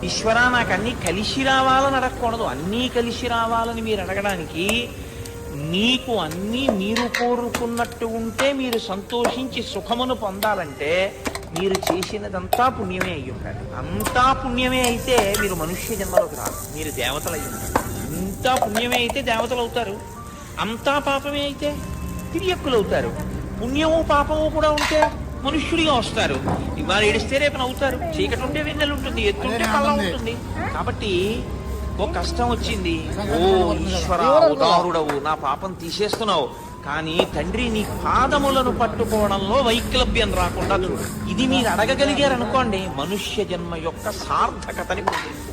ఈశ్వరా నాకు అన్నీ కలిసి రావాలని అడగకూడదు. అన్నీ కలిసి రావాలని మీరు అడగడానికి, మీకు అన్నీ మీరు కోరుకున్నట్టు ఉంటే మీరు సంతోషించి సుఖమును పొందాలంటే మీరు చేసినదంతా పుణ్యమే అయ్యి ఉండాలి. అంతా పుణ్యమే అయితే మీరు మనుష్య జన్మలోకి రాదు, మీరు దేవతలు అయ్యి ఉంటారు. అంతా పుణ్యమే అయితే దేవతలు అవుతారు, అంతా పాపమే అయితే తిరియక్కులు అవుతారు. పుణ్యము పాపము కూడా ఉంటే మనుష్యుడిగా వస్తారు. ఇవాళ ఏడిస్తే రేపు నవ్వుతారు, చీకటి ఉంటే వెన్నెలు ఉంటుంది, ఎత్తుంటే కళ్ళ ఉంటుంది. కాబట్టి ఓ కష్టం వచ్చింది, ఓ ఈశ్వర ఉదారుడవు, నా పాపం తీసేస్తున్నావు, కానీ తండ్రి నీ పాదములను పట్టుకోవడంలో వైక్లభ్యం రాకుండా చూడు. ఇది మీరు అడగగలిగారనుకోండి, మనుష్య జన్మ యొక్క సార్థకతని పొందింది.